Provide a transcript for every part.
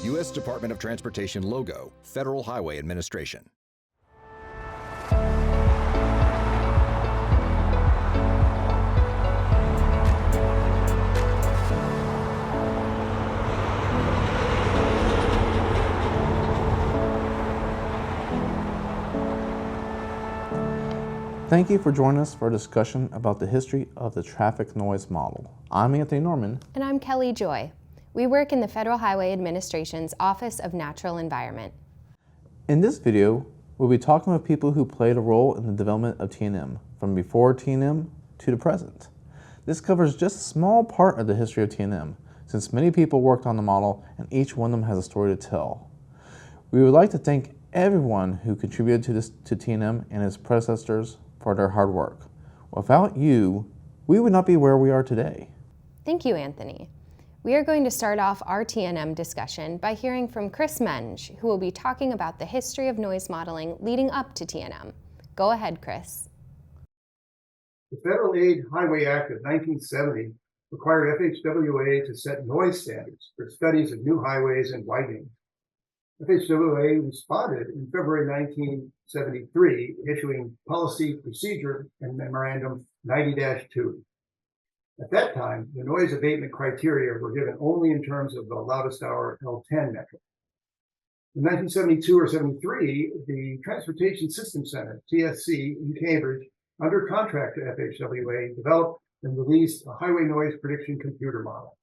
U.S. Department of Transportation logo, Federal Highway Administration. Thank you for joining us for a discussion about the history of the traffic noise model. I'm Anthony Norman. And I'm Kelly Joy. We work in the Federal Highway Administration's Office of Natural Environment. In this video, we'll be talking with people who played a role in the development of TNM, from before TNM to the present. This covers just a small part of the history of TNM, since many people worked on the model and each one of them has a story to tell. We would like to thank everyone who contributed to TNM and its predecessors for their hard work. Without you, we would not be where we are today. Thank you, Anthony. We are going to start off our TNM discussion by hearing from Chris Menge, who will be talking about the history of noise modeling leading up to TNM. Go ahead, Chris. The Federal Aid Highway Act of 1970 required FHWA to set noise standards for studies of new highways and widenings. FHWA responded in February 1973, issuing Policy Procedure and Memorandum 90-2. At that time, the noise abatement criteria were given only in terms of the loudest hour L10 metric. In 1972 or 73, the Transportation System Center, TSC, in Cambridge, under contract to FHWA, developed and released a highway noise prediction computer model.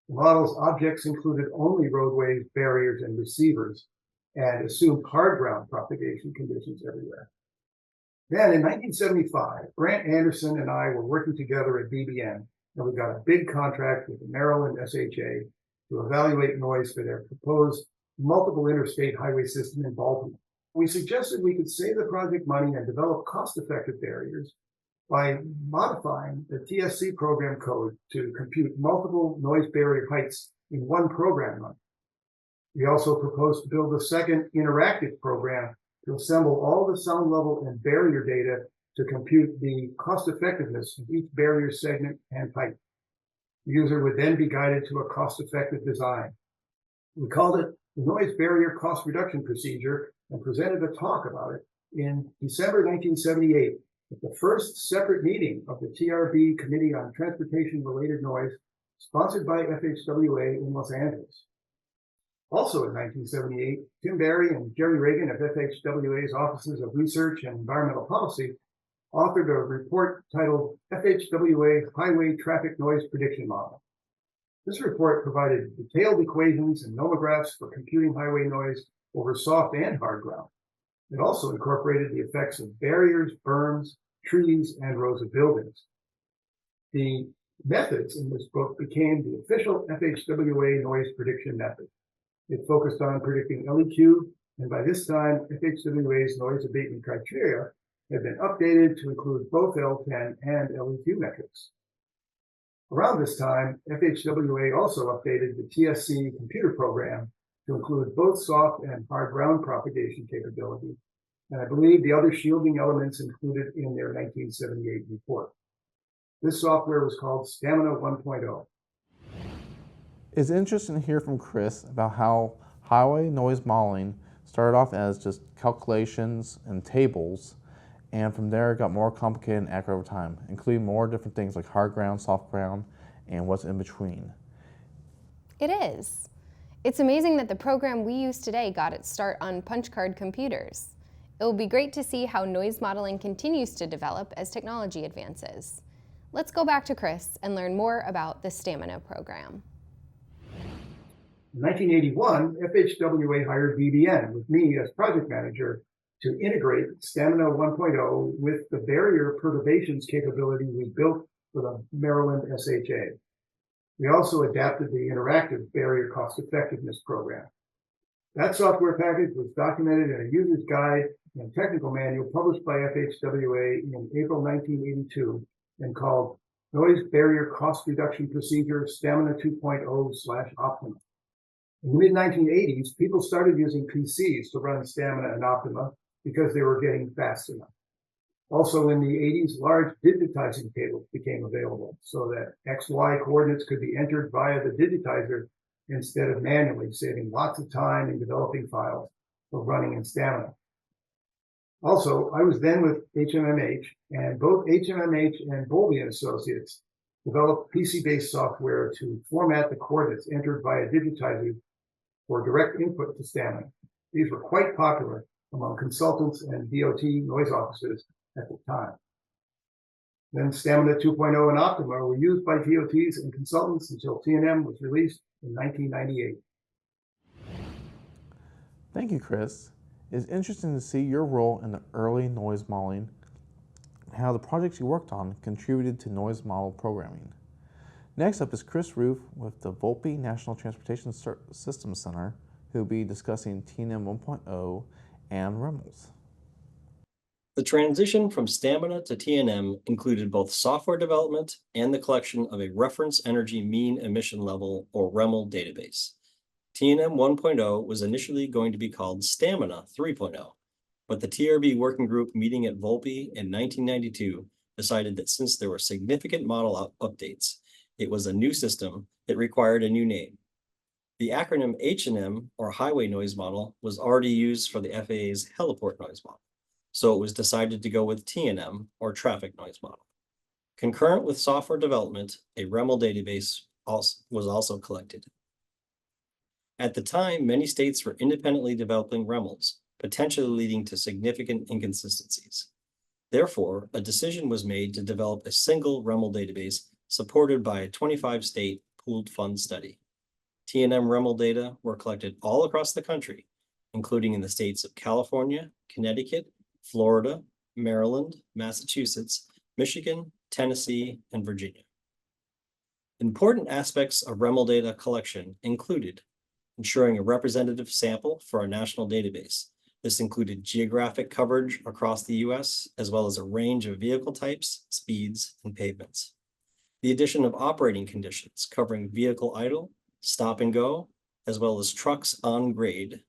The model's objects included only roadways, barriers, and receivers, and assumed hard ground propagation conditions everywhere. Then in 1975, Grant Anderson and I were working together at BBN, and we got a big contract with the Maryland SHA to evaluate noise for their proposed multiple interstate highway system in Baltimore. We suggested we could save the project money and develop cost-effective barriers by modifying the TSC program code to compute multiple noise barrier heights in one program run. We also proposed to build a second interactive program to assemble all the sound level and barrier data to compute the cost effectiveness of each barrier segment and height. The user would then be guided to a cost-effective design. We called it the Noise Barrier Cost Reduction Procedure and presented a talk about it in December 1978 at the first separate meeting of the TRB Committee on Transportation-Related Noise, sponsored by FHWA in Los Angeles. Also in 1978, Tim Barry and Jerry Reagan of FHWA's Offices of Research and Environmental Policy authored a report titled FHWA Highway Traffic Noise Prediction Model. This report provided detailed equations and nomographs for computing highway noise over soft and hard ground. It also incorporated the effects of barriers, berms, trees, and rows of buildings. The methods in this book became the official FHWA noise prediction method. It focused on predicting LEQ, and by this time, FHWA's noise abatement criteria had been updated to include both L10 and LEQ metrics. Around this time, FHWA also updated the TSC computer program to include both soft and hard ground propagation capability, and I believe the other shielding elements included in their 1978 report. This software was called Stamina 1.0. It's interesting to hear from Chris about how highway noise modeling started off as just calculations and tables, and from there it got more complicated and accurate over time, including more different things like hard ground, soft ground, and what's in between. It is. It's amazing that the program we use today got its start on punch card computers. It will be great to see how noise modeling continues to develop as technology advances. Let's go back to Chris and learn more about the Stamina program. In 1981, FHWA hired BBN with me as project manager to integrate Stamina 1.0 with the barrier perturbations capability we built for the Maryland SHA. We also adapted the interactive barrier cost effectiveness program. That software package was documented in a user's guide and technical manual published by FHWA in April 1982 and called Noise Barrier Cost Reduction Procedure Stamina 2.0/Optima. In the mid-1980s, people started using PCs to run Stamina and Optima because they were getting fast enough. Also in the 80s, large digitizing tables became available so that XY coordinates could be entered via the digitizer instead of manually, saving lots of time in developing files for running in Stamina. Also, I was then with HMMH, and both HMMH and Bowlby & Associates developed PC-based software to format the coordinates entered via digitizer for direct input to Stamina. These were quite popular among consultants and DOT noise officers at the time. Then Stamina 2.0 and Optima were used by DOTs and consultants until TNM was released in 1998. Thank you, Chris. It's interesting to see your role in the early noise modeling and how the projects you worked on contributed to noise model programming. Next up is Chris Roof with the Volpe National Transportation Systems Center, who will be discussing TNM 1.0 and REMLs. The transition from Stamina to TNM included both software development and the collection of a reference energy mean emission level, or REML, database. TNM 1.0 was initially going to be called Stamina 3.0, but the TRB working group meeting at Volpe in 1992 decided that since there were significant model updates, it was a new system that required a new name. The acronym H&M, or Highway Noise Model, was already used for the FAA's Heliport Noise Model, so it was decided to go with TNM, or Traffic Noise Model. Concurrent with software development, a REML database was also collected. At the time, many states were independently developing REMLs, potentially leading to significant inconsistencies. Therefore, a decision was made to develop a single REML database supported by a 25-state pooled fund study. TNM REML data were collected all across the country, including in the states of California, Connecticut, Florida, Maryland, Massachusetts, Michigan, Tennessee, and Virginia. Important aspects of REML data collection included ensuring a representative sample for our national database. This included geographic coverage across the US, as well as a range of vehicle types, speeds, and pavements. The addition of operating conditions covering vehicle idle, stop and go, as well as trucks on grade,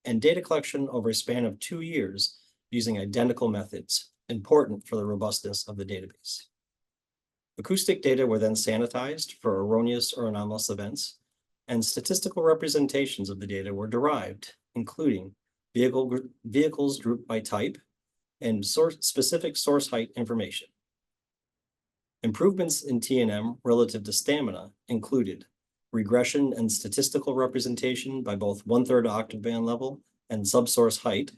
and data collection over a span of 2 years using identical methods, important for the robustness of the database. Acoustic data were then sanitized for erroneous or anomalous events, and statistical representations of the data were derived, including vehicles grouped by type and specific source height information. Improvements in TNM relative to Stamina included regression and statistical representation by both 1/3 octave band level and subsource height,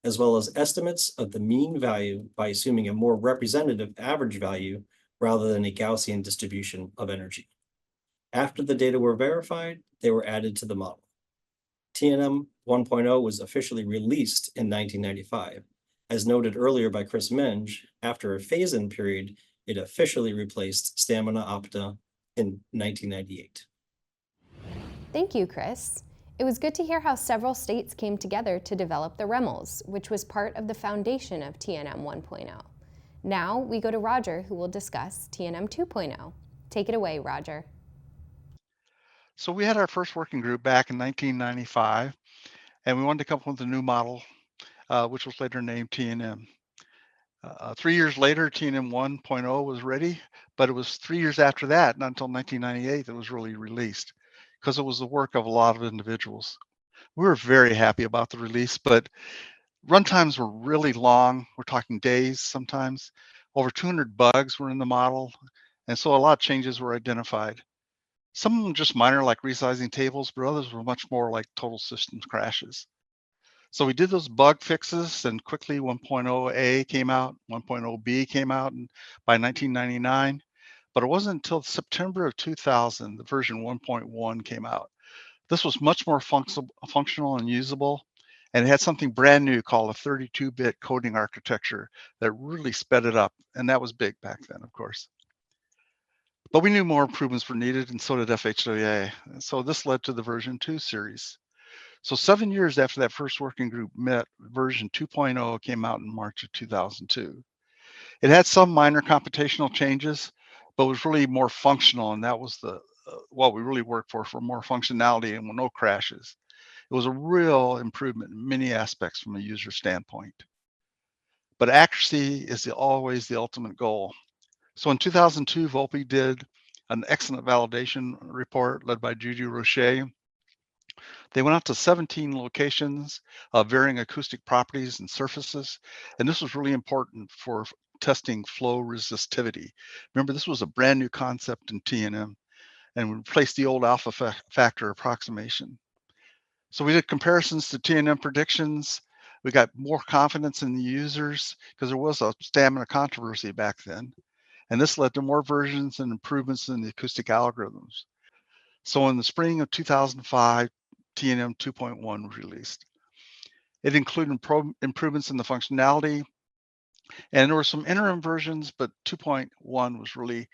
as well as estimates of the mean value by assuming a more representative average value rather than a Gaussian distribution of energy. After the data were verified, they were added to the model. TNM 1.0 was officially released in 1995. As noted earlier by Chris Menge, after a phase-in period, it officially replaced Stamina Opta in 1998. Thank you, Chris. It was good to hear how several states came together to develop the REMLs, which was part of the foundation of TNM 1.0. Now we go to Roger, who will discuss TNM 2.0. Take it away, Roger. So we had our first working group back in 1995, and we wanted to come up with a new model, which was later named TNM. 3 years later, TNM 1.0 was ready, but it was 3 years after that, not until 1998, that it was really released, because it was the work of a lot of individuals. We were very happy about the release, but runtimes were really long. We're talking days sometimes. Over 200 bugs were in the model, and so a lot of changes were identified. Some of them just minor, like resizing tables, but others were much more like total systems crashes. So we did those bug fixes, and quickly 1.0A came out, 1.0B came out by 1999. But it wasn't until September of 2000 the version 1.1 came out. This was much more functional and usable, and it had something brand new called a 32-bit coding architecture that really sped it up, and that was big back then, of course. But we knew more improvements were needed, and so did FHWA. So this led to the version 2 series. So 7 years after that first working group met, version 2.0 came out in March of 2002. It had some minor computational changes, but was really more functional, and that was the what we really worked for more functionality and no crashes. It was a real improvement in many aspects from a user standpoint. but accuracy is always the ultimate goal. So in 2002, Volpe did an excellent validation report led by Juju Roche. They went out to 17 locations of varying acoustic properties and surfaces, and this was really important for testing flow resistivity. Remember, this was a brand new concept in TNM, and we replaced the old alpha factor approximation. So we did comparisons to TNM predictions. We got more confidence in the users because there was a stamina controversy back then. And this led to more versions and improvements in the acoustic algorithms. So in the spring of 2005, TNM 2.1 was released. It included improvements in the functionality, and there were some interim versions, but 2.1 was really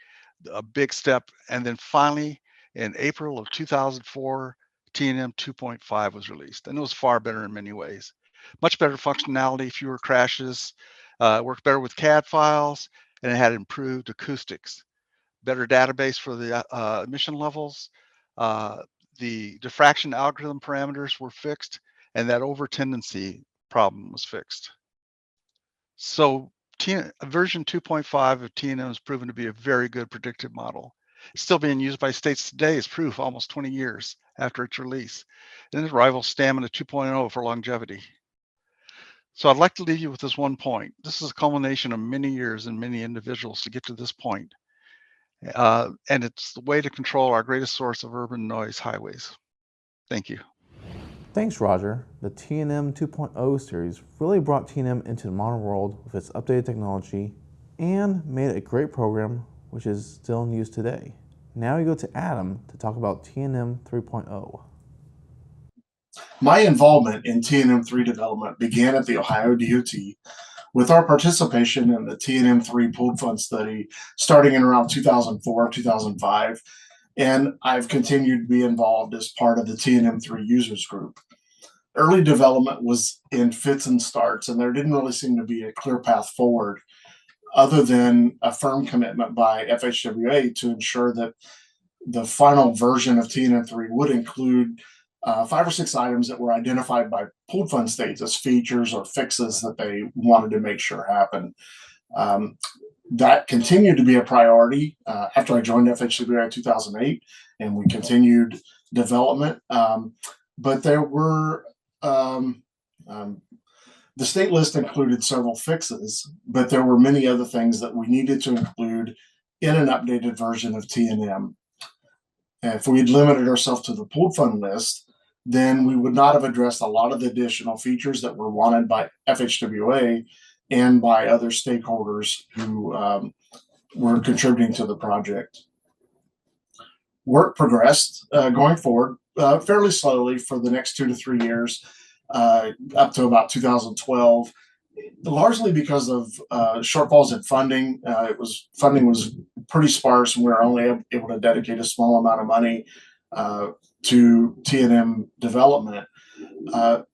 a big step. And then finally, in April of 2004, TNM 2.5 was released, and it was far better in many ways. Much better functionality, fewer crashes, worked better with CAD files, and it had improved acoustics. Better database for the emission levels. The diffraction algorithm parameters were fixed, and that over tendency problem was fixed. So version 2.5 of TNM has proven to be a very good predictive model. It's still being used by states today as proof almost 20 years after its release. And it rivals Stamina 2.0 for longevity. So I'd like to leave you with this one point. This is a culmination of many years and many individuals to get to this point. And it's the way to control our greatest source of urban noise, highways. Thank you. Thanks, Roger. The TNM 2.0 series really brought TNM into the modern world with its updated technology and made it a great program which is still in use today. Now we go to Adam to talk about TNM 3.0. My involvement in TNM 3 development began at the Ohio DOT with our participation in the TNM 3 pooled fund study starting in around 2004, 2005. And I've continued to be involved as part of the TNM 3 users group. Early development was in fits and starts, and there didn't really seem to be a clear path forward other than a firm commitment by FHWA to ensure that the final version of TNM 3 would include 5 or 6 items that were identified by pooled fund states as features or fixes that they wanted to make sure happen. That continued to be a priority after I joined FHWA in 2008, and we continued development. But there were, the state list included several fixes, but there were many other things that we needed to include in an updated version of TNM. And if we had limited ourselves to the pooled fund list, then we would not have addressed a lot of the additional features that were wanted by FHWA and by other stakeholders who were contributing to the project. Work progressed going forward fairly slowly for the next 2 to 3 years, up to about 2012, largely because of shortfalls in funding. Funding was pretty sparse, and we were only able to dedicate a small amount of money to TNM development.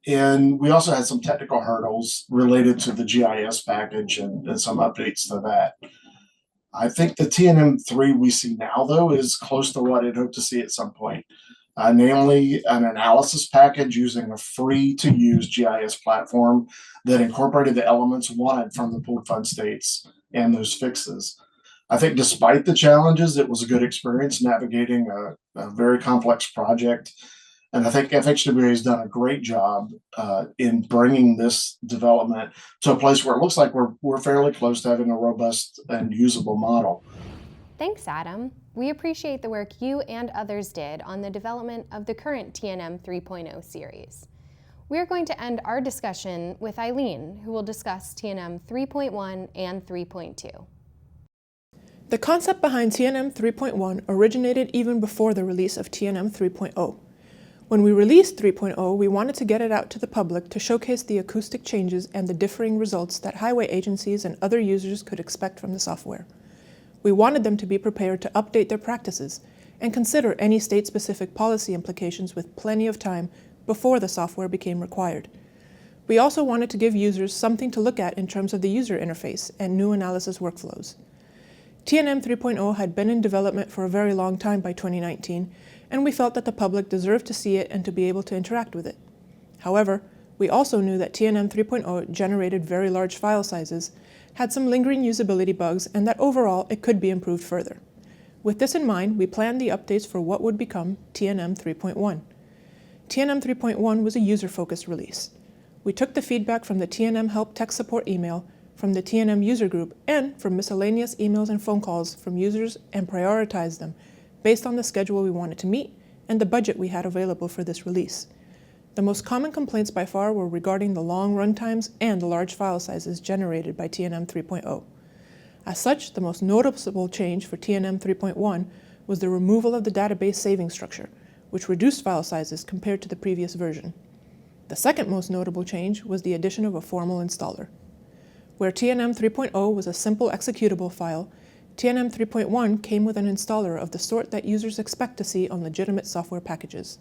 And we also had some technical hurdles related to the GIS package and some updates to that. I think the TNM 3 we see now, though, is close to what I'd hoped to see at some point. Namely, an analysis package using a free-to-use GIS platform that incorporated the elements wanted from the pooled fund states and those fixes. I think despite the challenges, it was a good experience navigating a very complex project. And I think FHWA has done a great job in bringing this development to a place where it looks like we're fairly close to having a robust and usable model. Thanks, Adam. We appreciate the work you and others did on the development of the current TNM 3.0 series. We're going to end our discussion with Eileen, who will discuss TNM 3.1 and 3.2. The concept behind TNM 3.1 originated even before the release of TNM 3.0. When we released 3.0, we wanted to get it out to the public to showcase the acoustic changes and the differing results that highway agencies and other users could expect from the software. We wanted them to be prepared to update their practices and consider any state-specific policy implications with plenty of time before the software became required. We also wanted to give users something to look at in terms of the user interface and new analysis workflows. TNM 3.0 had been in development for a very long time by 2019, and we felt that the public deserved to see it and to be able to interact with it. However, We also knew that TNM 3.0 generated very large file sizes, had some lingering usability bugs, and that overall it could be improved further. With this in mind, we planned the updates for what would become TNM 3.1. TNM 3.1 was a user-focused release. We took the feedback from the TNM Help Tech Support email, from the TNM user group, and from miscellaneous emails and phone calls from users and prioritized them based on the schedule we wanted to meet and the budget we had available for this release. The most common complaints by far were regarding the long runtimes and the large file sizes generated by TNM 3.0. As such, the most noticeable change for TNM 3.1 was the removal of the database saving structure, which reduced file sizes compared to the previous version. The second most notable change was the addition of a formal installer. Where TNM 3.0 was a simple executable file, TNM 3.1 came with an installer of the sort that users expect to see on legitimate software packages.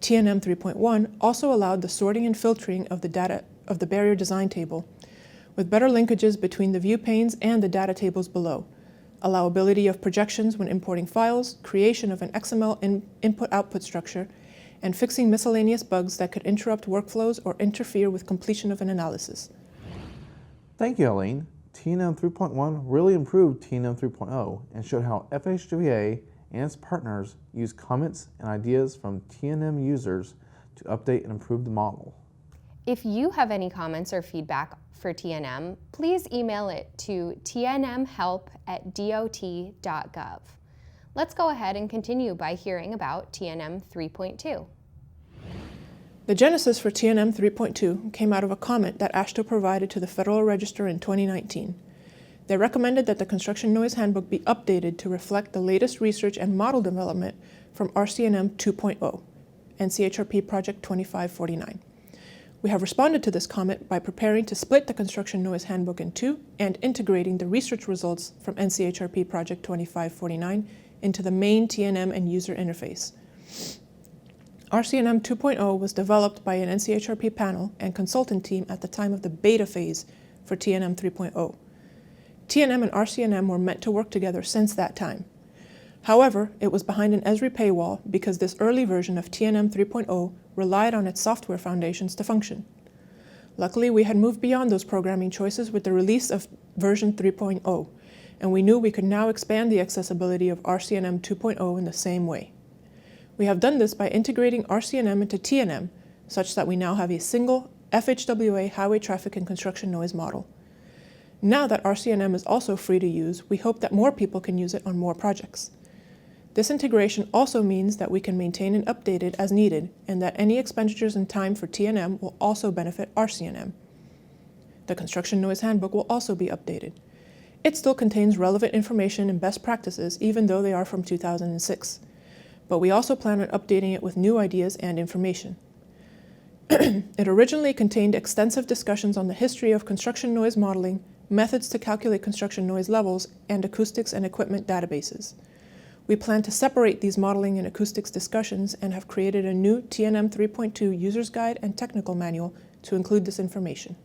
TNM 3.1 also allowed the sorting and filtering of the data of the barrier design table, with better linkages between the view panes and the data tables below, allowability of projections when importing files, creation of an XML input-output structure, and fixing miscellaneous bugs that could interrupt workflows or interfere with completion of an analysis. Thank you, Eileen. TNM 3.1 really improved TNM 3.0 and showed how FHWA and its partners use comments and ideas from TNM users to update and improve the model. If you have any comments or feedback for TNM, please email it to tnmhelp@dot.gov. Let's go ahead and continue by hearing about TNM 3.2. The genesis for TNM 3.2 came out of a comment that AASHTO provided to the Federal Register in 2019. They recommended that the Construction Noise Handbook be updated to reflect the latest research and model development from RCNM 2.0, NCHRP Project 2549. We have responded to this comment by preparing to split the Construction Noise Handbook in two and integrating the research results from NCHRP Project 2549 into the main TNM and user interface. RCNM 2.0 was developed by an NCHRP panel and consultant team at the time of the beta phase for TNM 3.0. TNM and RCNM were meant to work together since that time. However, it was behind an Esri paywall because this early version of TNM 3.0 relied on its software foundations to function. Luckily, we had moved beyond those programming choices with the release of version 3.0, and we knew we could now expand the accessibility of RCNM 2.0 in the same way. We have done this by integrating RCNM into TNM, such that we now have a single FHWA highway traffic and construction noise model. Now that RCNM is also free to use, we hope that more people can use it on more projects. This integration also means that we can maintain and update it as needed, and that any expenditures in time for TNM will also benefit RCNM. The Construction Noise Handbook will also be updated. It still contains relevant information and best practices, even though they are from 2006. But we also plan on updating it with new ideas and information. It originally contained extensive discussions on the history of construction noise modeling, methods to calculate construction noise levels, and acoustics and equipment databases. We plan to separate these modeling and acoustics discussions and have created a new TNM 3.2 User's Guide and Technical Manual to include this information.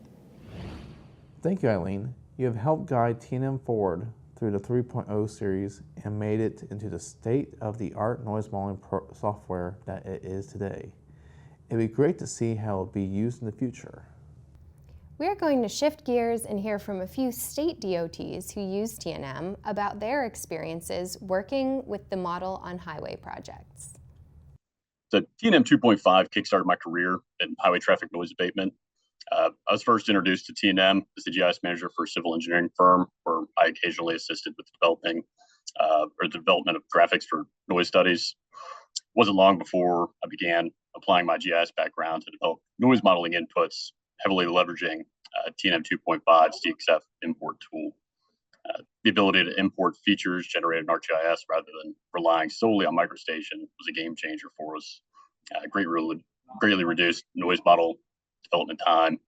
Thank you, Eileen. You have helped guide TNM forward through the 3.0 series and made it into the state-of-the-art noise modeling software that it is today. It'd be great to see how it will be used in the future. We're going to shift gears and hear from a few state DOTs who use TNM about their experiences working with the model on highway projects. So TNM 2.5 kickstarted my career in highway traffic noise abatement. I was first introduced to TNM as the GIS manager for a civil engineering firm, where I occasionally assisted with development of graphics for noise studies. It wasn't long before I began applying my GIS background to develop noise modeling inputs, heavily leveraging TNM 2.5's DXF import tool. The ability to import features generated in ArcGIS rather than relying solely on MicroStation was a game changer for us. Greatly reduced noise model development time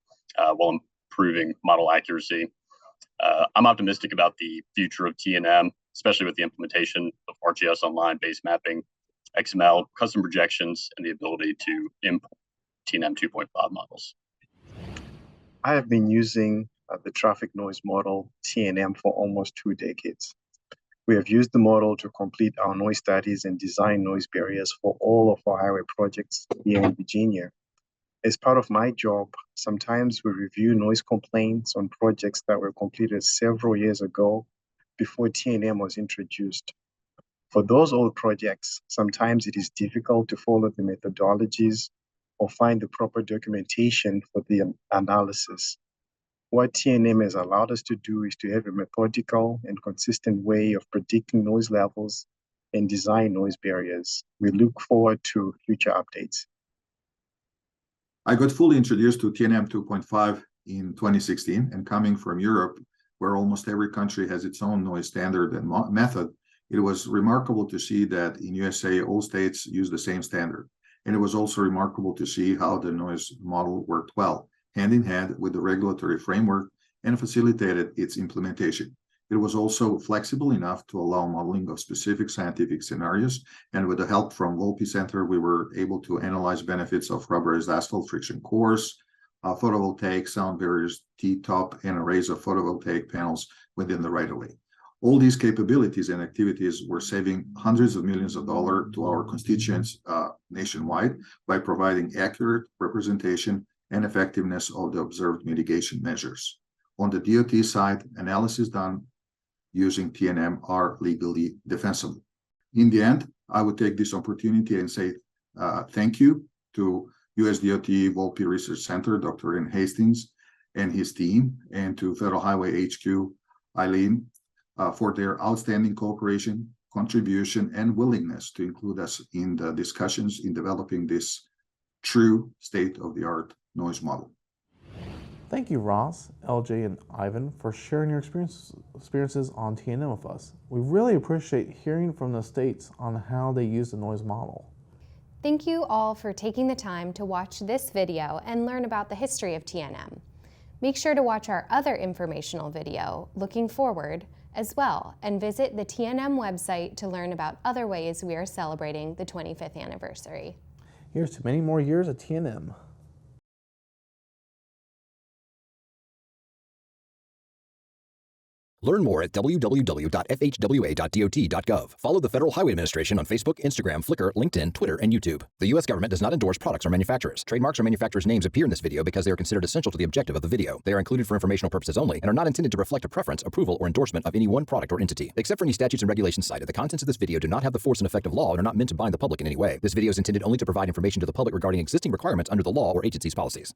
while improving model accuracy. I'm optimistic about the future of TNM, especially with the implementation of ArcGIS Online base mapping, XML, custom projections, and the ability to import TNM 2.5 models. I have been using the traffic noise model TNM for almost 2 decades. We have used the model to complete our noise studies and design noise barriers for all of our highway projects here in Virginia. As part of my job, sometimes we review noise complaints on projects that were completed several years ago before TNM was introduced. For those old projects, sometimes it is difficult to follow the methodologies or find the proper documentation for the analysis. What TNM has allowed us to do is to have a methodical and consistent way of predicting noise levels and design noise barriers. We look forward to future updates. I got fully introduced to TNM 2.5 in 2016, and coming from Europe, where almost every country has its own noise standard and method, it was remarkable to see that in USA, all states use the same standard. And it was also remarkable to see how the noise model worked well, hand in hand with the regulatory framework, and facilitated its implementation. It was also flexible enough to allow modeling of specific scientific scenarios, and with the help from Volpe Center, we were able to analyze benefits of rubberized asphalt friction cores, photovoltaic sound barriers, T-top, and arrays of photovoltaic panels within the right-of-way. All these capabilities and activities were saving hundreds of millions of dollars to our constituents nationwide by providing accurate representation and effectiveness of the observed mitigation measures. On the DOT side, analysis done using TNM are legally defensible. In the end, I would take this opportunity and say thank you to US DOT Volpe Research Center, Dr. Ian Hastings and his team, and to Federal Highway HQ, Eileen, for their outstanding cooperation, contribution, and willingness to include us in the discussions in developing this true state-of-the-art noise model. Thank you, Ross, LJ, and Ivan, for sharing your experiences on TNM with us. We really appreciate hearing from the states on how they use the noise model. Thank you all for taking the time to watch this video and learn about the history of TNM. Make sure to watch our other informational video, Looking Forward, as well, and visit the TNM website to learn about other ways we are celebrating the 25th anniversary. Here's to many more years of TNM. Learn more at www.fhwa.dot.gov. Follow the Federal Highway Administration on Facebook, Instagram, Flickr, LinkedIn, Twitter, and YouTube. The U.S. government does not endorse products or manufacturers. Trademarks or manufacturers' names appear in this video because they are considered essential to the objective of the video. They are included for informational purposes only and are not intended to reflect a preference, approval, or endorsement of any one product or entity. Except for any statutes and regulations cited, the contents of this video do not have the force and effect of law and are not meant to bind the public in any way. This video is intended only to provide information to the public regarding existing requirements under the law or agency's policies.